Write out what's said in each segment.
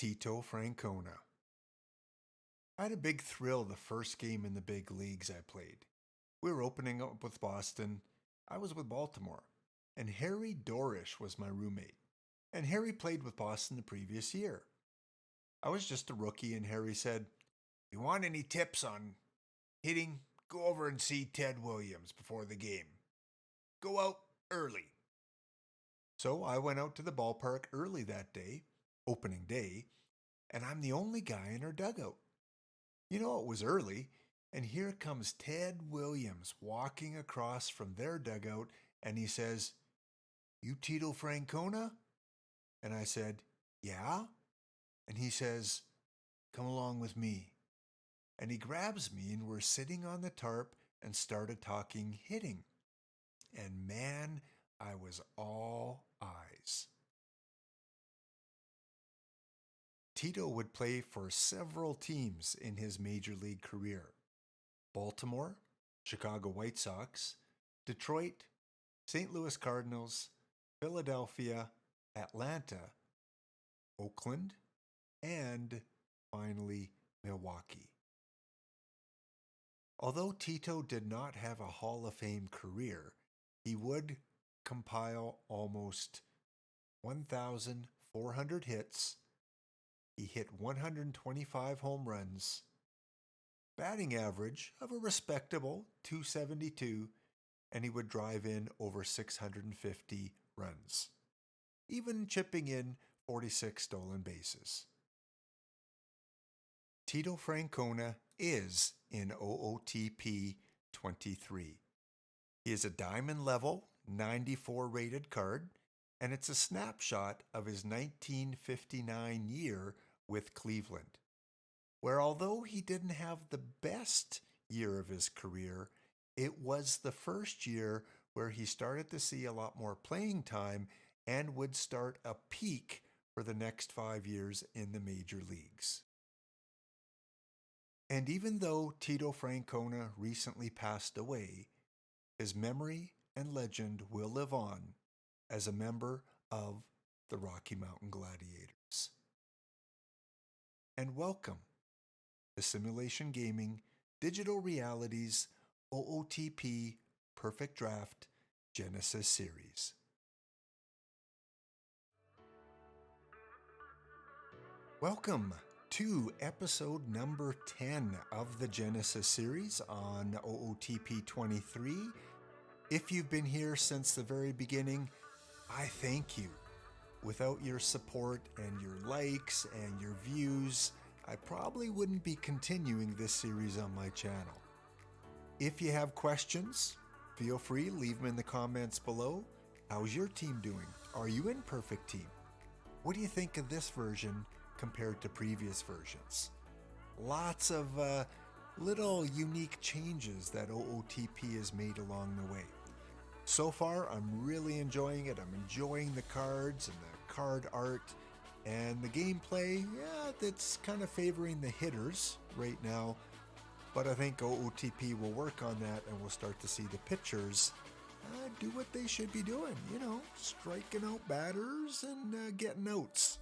Tito Francona. I had a big thrill the first game in the big leagues I played. We were opening up with Boston. I was with Baltimore. And Harry Dorish was my roommate. And Harry played with Boston the previous year. I was just a rookie, and Harry said, "You want any tips on hitting? Go over and see Ted Williams before the game. Go out early." So I went out to the ballpark early that day, opening day, and I'm the only guy in our dugout. You know, it was early, and here comes Ted Williams walking across from their dugout, and he says, "You Tito Francona?" And I said, "Yeah." And he says, "Come along with me." And he grabs me, and we're sitting on the tarp and started talking hitting. And man, I was all eyes. Tito would play for several teams in his major league career: Baltimore, Chicago White Sox, Detroit, St. Louis Cardinals, Philadelphia, Atlanta, Oakland, and finally Milwaukee. Although Tito did not have a Hall of Fame career, he would compile almost 1,400 hits. He hit 125 home runs, batting average of a respectable .272, and he would drive in over 650 runs, even chipping in 46 stolen bases. Tito Francona is in OOTP 23. He is a diamond level 94 rated card, and it's a snapshot of his 1959 year with Cleveland, where although he didn't have the best year of his career, it was the first year where he started to see a lot more playing time and would start a peak for the next 5 years in the major leagues. And even though Tito Francona recently passed away, his memory and legend will live on as a member of the Rocky Mountain Gladiators. And welcome to Simulation Gaming Digital Realities OOTP Perfect Draft Genesis Series. Welcome to episode number 10 of the Genesis series on OOTP 23. If you've been here since the very beginning, I thank you. Without your support and your likes and your views, I probably wouldn't be continuing this series on my channel. If you have questions, feel free, leave them in the comments below. How's your team doing? Are you in Perfect Team? What do you think of this version compared to previous versions? Lots of little unique changes that OOTP has made along the way. So far, I'm really enjoying it. I'm enjoying the cards and the card art and the gameplay. Yeah, that's kind of favoring the hitters right now, but I think OOTP will work on that and we'll start to see the pitchers do what they should be doing, striking out batters and getting outs.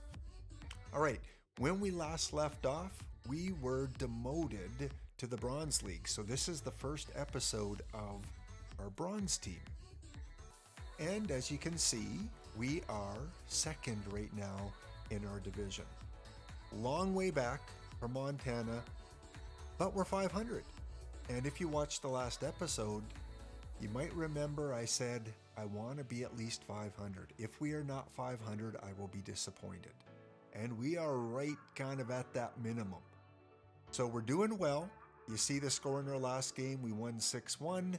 All right, when we last left off, we were demoted to the Bronze League. So this is the first episode of our Bronze team. And as you can see, we are second right now in our division. Long way back from Montana, but we're 500. And if you watched the last episode, you might remember I said I want to be at least 500. If we are not 500, I will be disappointed. And we are right kind of at that minimum. So we're doing well. You see the score in our last game. We won 6-1.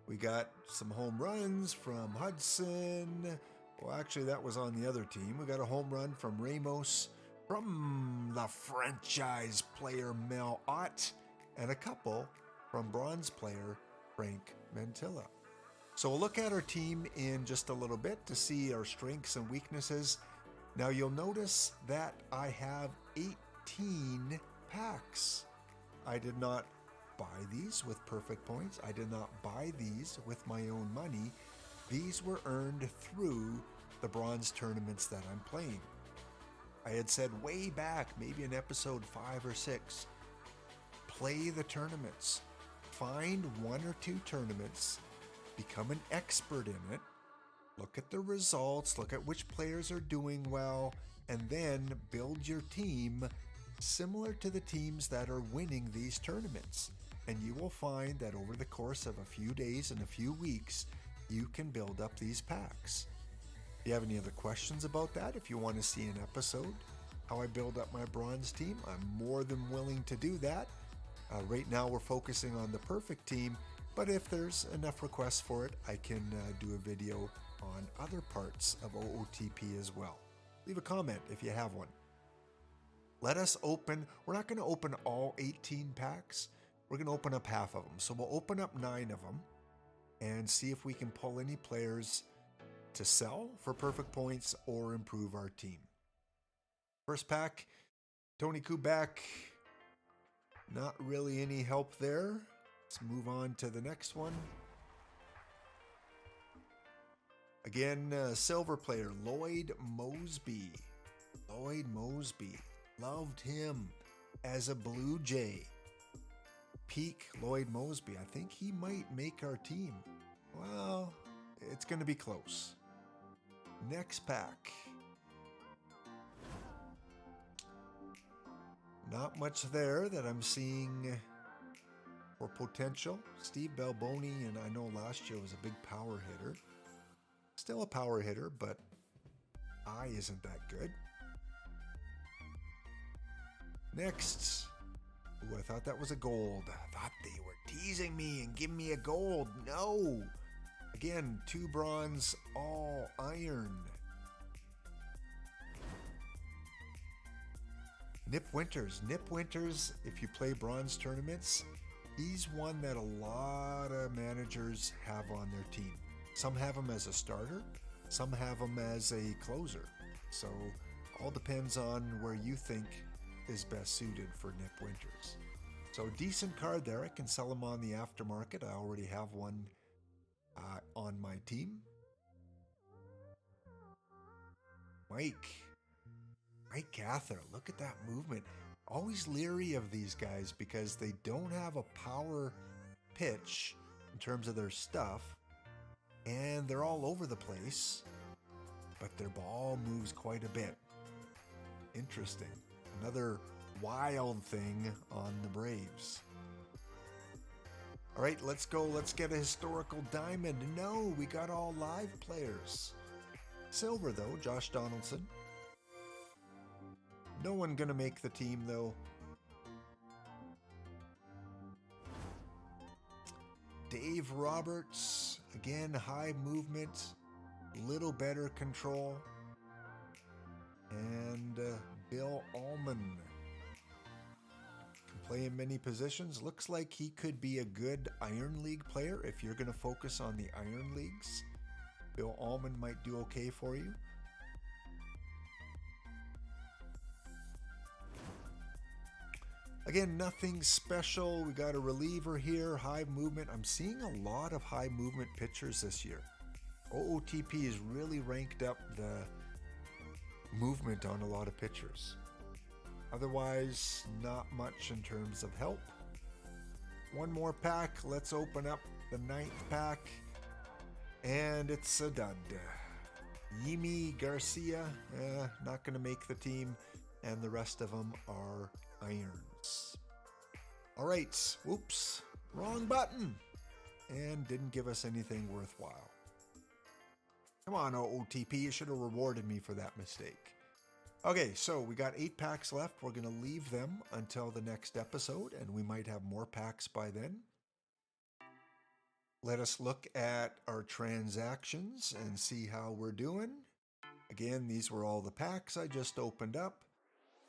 We got some home runs from Hudson. Well, actually, that was on the other team. We got a home run from Ramos, from the franchise player Mel Ott, and a couple from bronze player Frank Mantilla. So we'll look at our team in just a little bit to see our strengths and weaknesses. Now you'll notice that I have 18 packs. I did not buy these with perfect points. I did not buy these with my own money. These were earned through the bronze tournaments that I'm playing. I had said way back, maybe in episode 5 or 6, play the tournaments. Find 1 or 2 tournaments, become an expert in it, look at the results, look at which players are doing well, and then build your team similar to the teams that are winning these tournaments. And you will find that over the course of a few days and a few weeks, you can build up these packs. If you have any other questions about that, if you want to see an episode, how I build up my bronze team, I'm more than willing to do that. Right now we're focusing on the perfect team, but if there's enough requests for it, I can do a video on other parts of OOTP as well. Leave a comment if you have one. Let us open, we're not going to open all 18 packs, we're going to open up half of them. So we'll open up 9 of them and see if we can pull any players to sell for perfect points or improve our team. First pack, Tony Kubek. Not really any help there. Let's move on to the next one. Again, silver player, LiQWYD Mosby. LiQWYD Mosby. Loved him as a Blue Jay. Peak LiQWYD Mosby. I think he might make our team. Well, it's going to be close. Next pack. Not much there that I'm seeing for potential. Steve Balboni, and I know last year was a big power hitter. Still a power hitter, but eye isn't that good. Next. Ooh, I thought that was a gold. I thought they were teasing me and giving me a gold. No. Again, 2 bronze, all iron. Nip Winters. Nip Winters, if you play bronze tournaments, he's one that a lot of managers have on their team. Some have him as a starter, some have him as a closer. So all depends on where you think is best suited for Nip Winters. So decent card there. I can sell him on the aftermarket. I already have one on my team. Mike Cather, look at that movement. Always leery of these guys because they don't have a power pitch in terms of their stuff, and they're all over the place, but their ball moves quite a bit. Interesting. Another wild thing on the Braves. All right, let's go. Let's get a historical diamond. No, we got all live players. Silver, though, Josh Donaldson. No one gonna make the team, though. Dave Roberts, again, high movement, little better control. And Bill Allman can play in many positions. Looks like he could be a good Iron League player if you're going to focus on the Iron Leagues. Bill Allman might do okay for you. Again, nothing special. We got a reliever here, high movement. I'm seeing a lot of high movement pitchers this year. OOTP has really ranked up the movement on a lot of pitchers. Otherwise, not much in terms of help. One more pack. Let's open up the 9th pack. And it's a dud. Yimi Garcia, not going to make the team. And the rest of them are irons. All right. Whoops. Wrong button. And didn't give us anything worthwhile. Come on, OOTP, you should have rewarded me for that mistake. Okay, so we got 8 packs left. We're going to leave them until the next episode, and we might have more packs by then. Let us look at our transactions and see how we're doing. Again, these were all the packs I just opened up.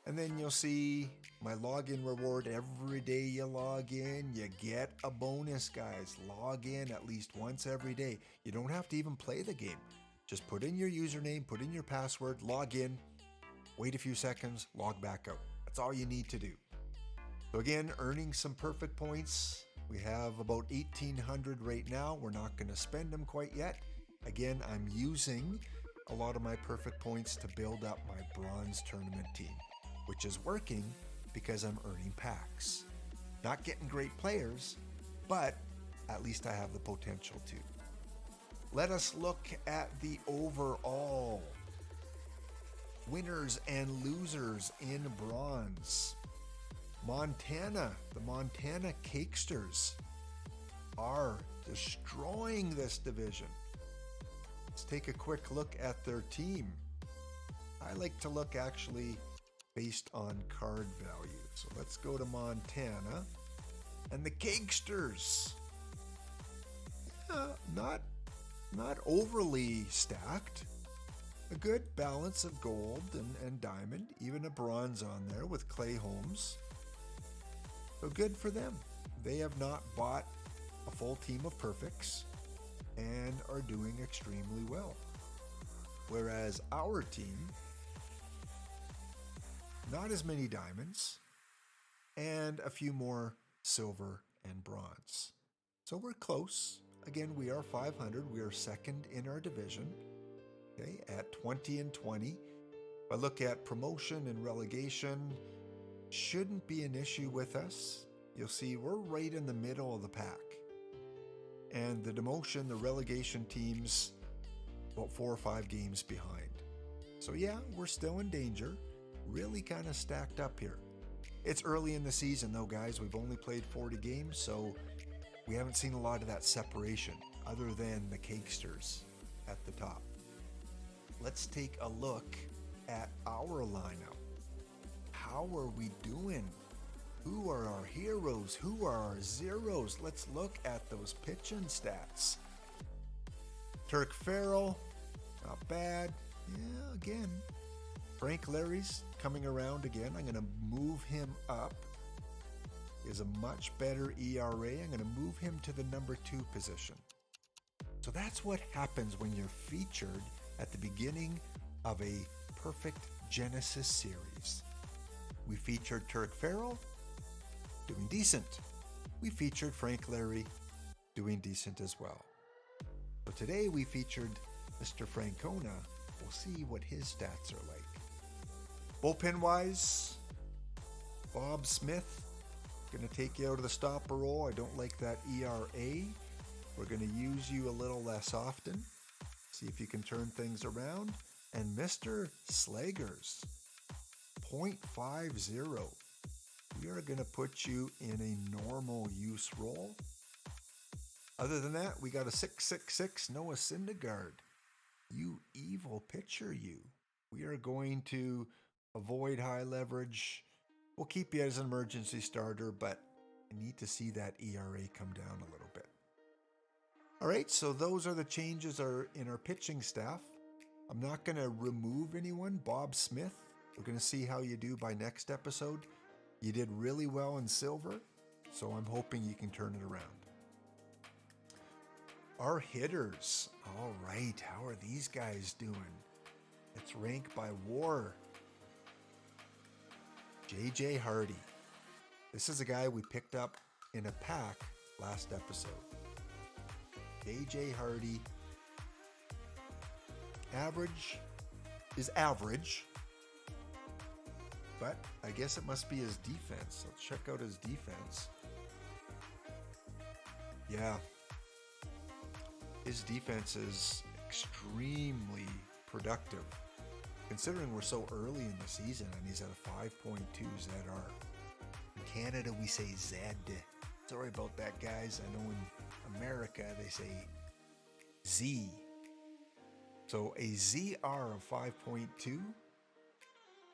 And then you'll see my login reward. Every day you log in, you get a bonus, guys. Log in at least once every day. You don't have to even play the game. Just put in your username, put in your password, log in, wait a few seconds, log back out. That's all you need to do. So again, earning some perfect points. We have about 1,800 right now. We're not going to spend them quite yet. Again, I'm using a lot of my perfect points to build up my bronze tournament team, which is working because I'm earning packs. Not getting great players, but at least I have the potential to. Let us look at the overall winners and losers in bronze. Montana, the Montana Cakesters are destroying this division. Let's take a quick look at their team. I like to look actually based on card value. So let's go to Montana and the Cakesters. Not overly stacked. A good balance of gold and diamond, even a bronze on there with Clay Holmes. So good for them. They have not bought a full team of perfects and are doing extremely well. Whereas our team, not as many diamonds and a few more silver and bronze. So we're close. Again, we are 500. We are second in our division. Okay, at 20 and 20. If I look at promotion and relegation, shouldn't be an issue with us. You'll see we're right in the middle of the pack. And the demotion, the relegation teams, about 4 or 5 games behind. So yeah, we're still in danger. Really kind of stacked up here. It's early in the season though, guys. We've only played 40 games, so we haven't seen a lot of that separation other than the Cakesters at the top. Let's take a look at our lineup. How are we doing? Who are our heroes? Who are our zeros? Let's look at those pitching stats. Turk Farrell, not bad. Yeah, again. Frank Larry's coming around again. I'm going to move him up. He has a much better ERA. I'm going to move him to the number 2 position. So that's what happens when you're featured at the beginning of a perfect Genesis series. We featured Turk Farrell, doing decent. We featured Frank Larry, doing decent as well. But today we featured Mr. Francona. We'll see what his stats are like. Bullpen-wise, Bob Smith, going to take you out of the stopper role. I don't like that ERA. We're going to use you a little less often. See if you can turn things around. And Mr. Slagers, 0.50. We are going to put you in a normal use role. Other than that, we got a 666 Noah Syndergaard. You evil pitcher, you. We are going to avoid high leverage. We'll keep you as an emergency starter, but I need to see that ERA come down a little bit. All right, so those are the changes in our pitching staff. I'm not going to remove anyone. Bob Smith, we're going to see how you do by next episode. You did really well in silver, so I'm hoping you can turn it around. Our hitters. All right, how are these guys doing? Let's rank by WAR. J.J. Hardy. This is a guy we picked up in a pack last episode. J.J. Hardy. Average is average, but I guess it must be his defense. Let's check out his defense. Yeah. His defense is extremely productive, considering we're so early in the season and he's at a 5.2 ZR. In Canada, we say Z. Sorry about that, guys. I know in America, they say Z. So a ZR of 5.2.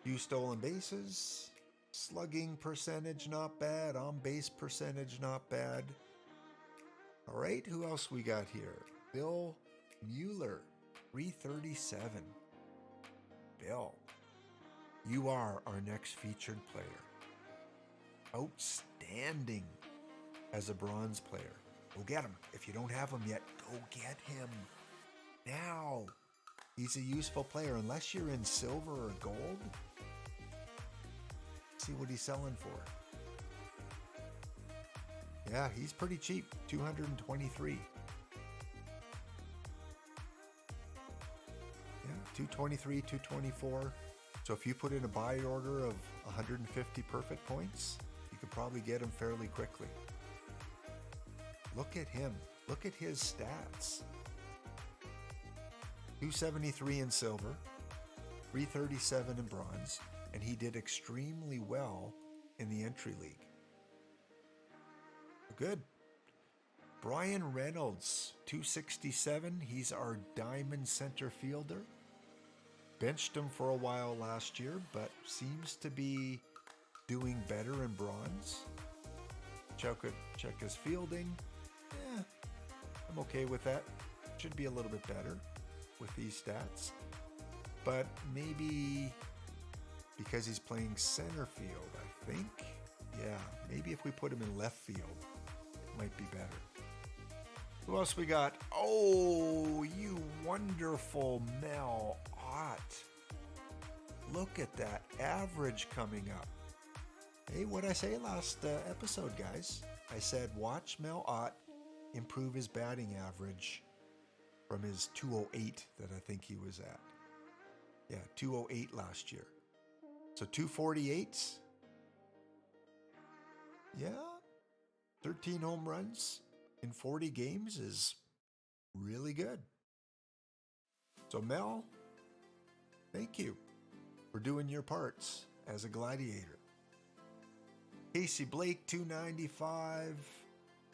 Few stolen bases. Slugging percentage, not bad. On base percentage, not bad. All right, who else we got here? Bill Mueller, 337. Bill, you are our next featured player. Outstanding as a bronze player. Go get him. If you don't have him yet, go get him now. He's a useful player unless you're in silver or gold. See what he's selling for. Yeah, he's pretty cheap, 223. Yeah, 223, 224. So if you put in a buy order of 150 perfect points, you could probably get him fairly quickly. Look at him. Look at his stats. 273 in silver, 337 in bronze, and he did extremely well in the entry league. Good. Brian Reynolds, 267. He's our diamond center fielder. Benched him for a while last year, but seems to be doing better in bronze. Check his fielding. I'm okay with that. Should be a little bit better with these stats. But maybe because he's playing center field, I think. Yeah, maybe if we put him in left field, it might be better. Who else we got? Oh, you wonderful Mel Ott. Look at that average coming up. Hey, what'd I say last episode, guys? I said watch Mel Ott improve his batting average from his 208 that I think he was at. Yeah, 208 last year. So 248. Yeah, 13 home runs in 40 games is really good. So Mel, thank you for doing your parts as a gladiator. Casey Blake, 295.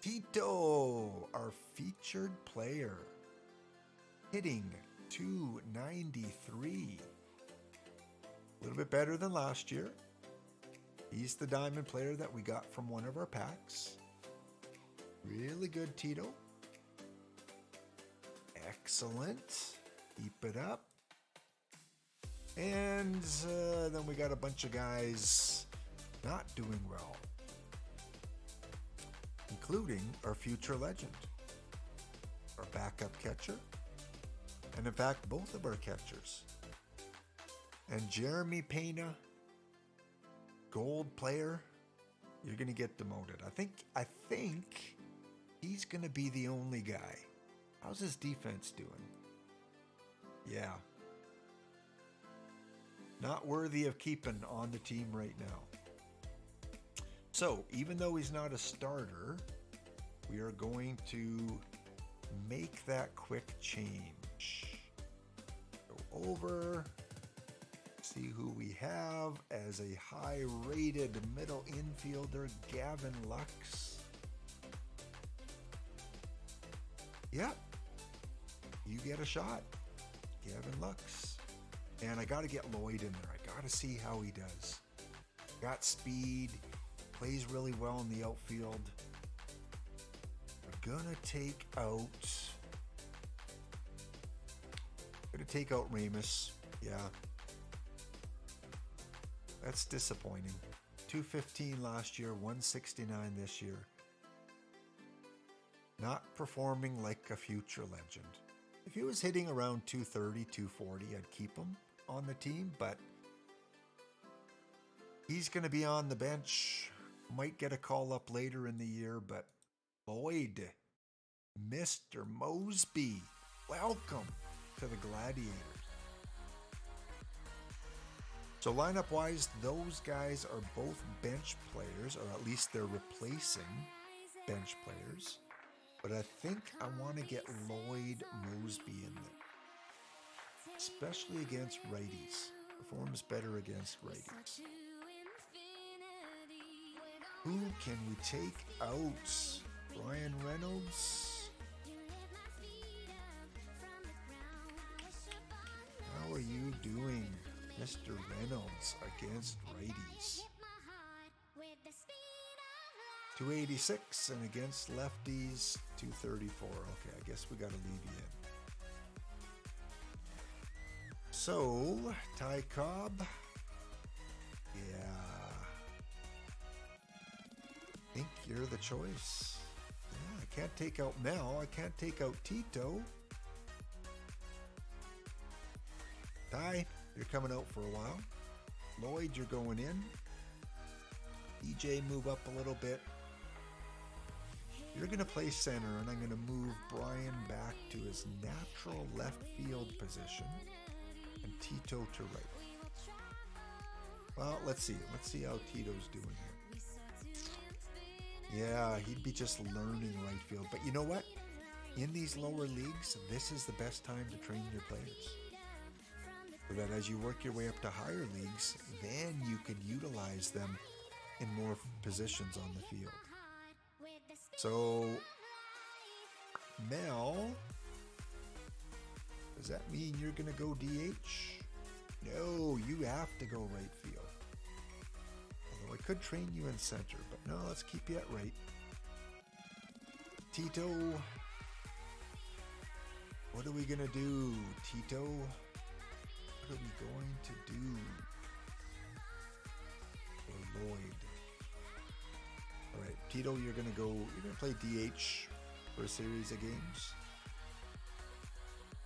Tito, our featured player, hitting 293. A little bit better than last year. He's the diamond player that we got from one of our packs. Really good, Tito. Excellent. Keep it up. And then we got a bunch of guys not doing well, including our future legend, our backup catcher, and in fact, both of our catchers. And Jeremy Pina, gold player, you're going to get demoted. I think he's going to be the only guy. How's his defense doing? Yeah. Not worthy of keeping on the team right now. So, even though he's not a starter, we are going to make that quick change. Go over, see who we have as a high-rated middle infielder, Gavin Lux. Yep, you get a shot, Gavin Lux. And I got to get Lloyd in there. I got to see how he does. Got speed, plays really well in the outfield. I'm gonna take out Ramus. Yeah. That's disappointing. 215 last year, 169 this year. Not performing like a future legend. If he was hitting around 230, 240, I'd keep him on the team, but he's going to be on the bench. Might get a call up later in the year, but Lloyd, Mr. Mosby, welcome to the Gladiators. So lineup-wise, those guys are both bench players, or at least they're replacing bench players. But I think I want to get Lloyd Mosby in there, especially against righties. Performs better against righties. Who can we take out? Brian Reynolds? How are you doing, Mr. Reynolds, against righties? 286, and against lefties, 234. Okay, I guess we got to leave you in. So, Ty Cobb. Yeah. I think you're the choice. Yeah, I can't take out Mel. I can't take out Tito. Ty, you're coming out for a while. Lloyd, you're going in. DJ, move up a little bit. You're going to play center, and I'm going to move Brian back to his natural left field position. and Tito to right. Well, let's see. Let's see how Tito's doing here. Yeah, he'd be just learning right field. But you know what? In these lower leagues, this is the best time to train your players. So that as you work your way up to higher leagues, then you can utilize them in more positions on the field. So, Mel, does that mean you're going to go DH? No, you have to go right field. Although I could train you in center, but no, let's keep you at right. Tito, what are we going to do, Tito? What are we going to do for LiQWYD? All right, Tito, you're going to play DH for a series of games.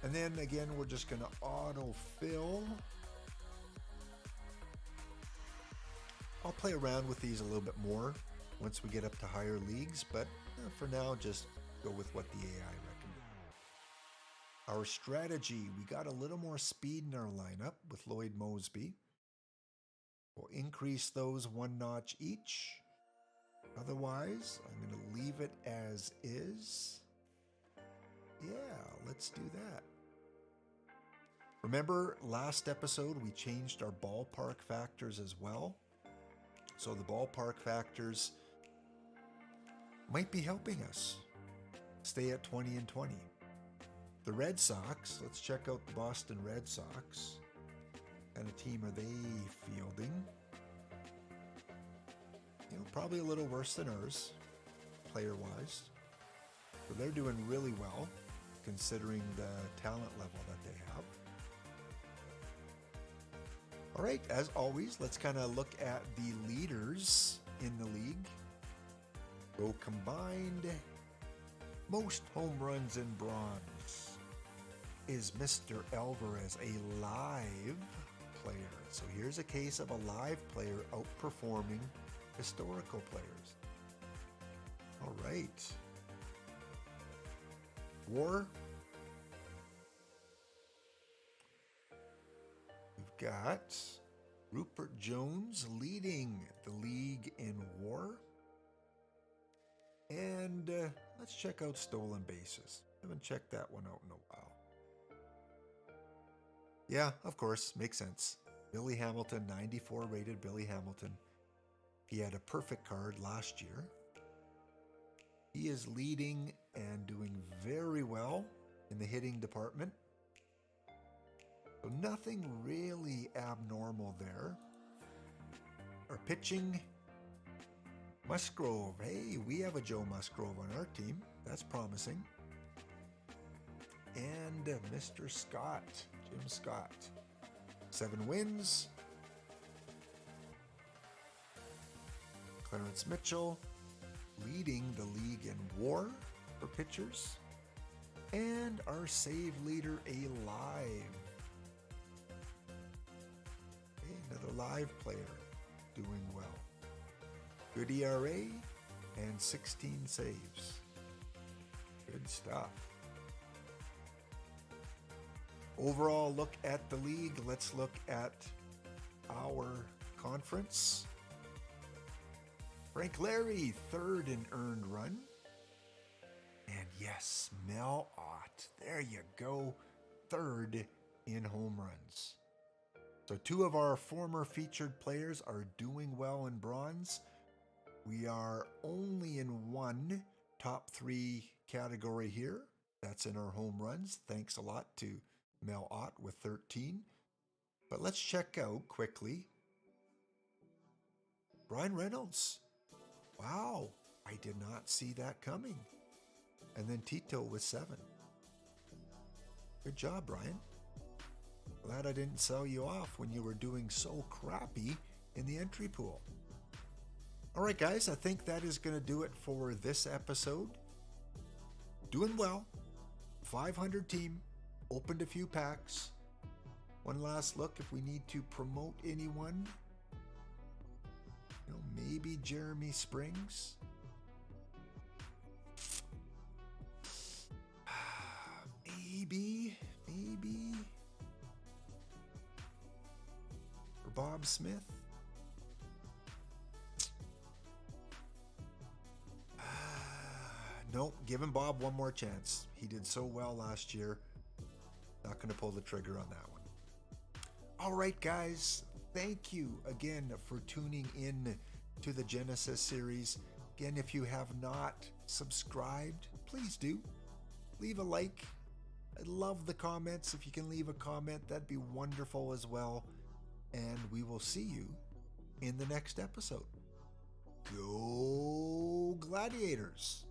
And then again, we're just going to auto-fill. I'll play around with these a little bit more once we get up to higher leagues, but for now, just go with what the AI recommends. Our strategy, we got a little more speed in our lineup with Lloyd Moseby. We'll increase those one notch each. Otherwise, I'm going to leave it as is. Yeah, let's do that. Remember, last episode, we changed our ballpark factors as well. So the ballpark factors might be helping us stay at 20 and 20. The Red Sox, let's check out the Boston Red Sox. What kind of team are they fielding? You know, probably a little worse than ours, player-wise. But they're doing really well, considering the talent level that they have. All right, as always, let's kind of look at the leaders in the league. Go combined. Most home runs in bronze is Mr. Alvarez, a live player. So here's a case of a live player outperforming historical players. All right. WAR. We've got Rupert Jones leading the league in WAR. And let's check out stolen bases. Haven't checked that one out in a while. Yeah, of course, makes sense. Billy Hamilton, 94 rated Billy Hamilton. He had a perfect card last year. He is leading and doing very well in the hitting department. So nothing really abnormal there. Our pitching, Musgrove. Hey, we have a Joe Musgrove on our team. That's promising. And Mr. Scott, Jim Scott. 7 wins. Clarence Mitchell leading the league in WAR for pitchers. And our save leader, alive. Okay, another live player doing well. Good ERA and 16 saves. Good stuff. Overall look at the league. Let's look at our conference. Frank Larry, 3rd in earned run. And yes, Mel Ott, there you go, 3rd in home runs. So 2 of our former featured players are doing well in bronze. We are only in 1 top 3 category here. That's in our home runs. Thanks a lot to Mel Ott with 13. But let's check out quickly Brian Reynolds. Wow, I did not see that coming. And then Tito with 7. Good job, Brian. Glad I didn't sell you off when you were doing so crappy in the entry pool. All right, guys, I think that is going to do it for this episode. Doing well. 500 team. Opened a few packs. One last look if we need to promote anyone. You know, maybe Jeremy Springs. Maybe. Bob Smith? Nope, giving Bob one more chance. He did so well last year. Not going to pull the trigger on that one. All right, guys. Thank you again for tuning in to the Genesis series. Again, if you have not subscribed, please do. Leave a like. I love the comments. If you can leave a comment, that'd be wonderful as well. And we will see you in the next episode. Go Gladiators!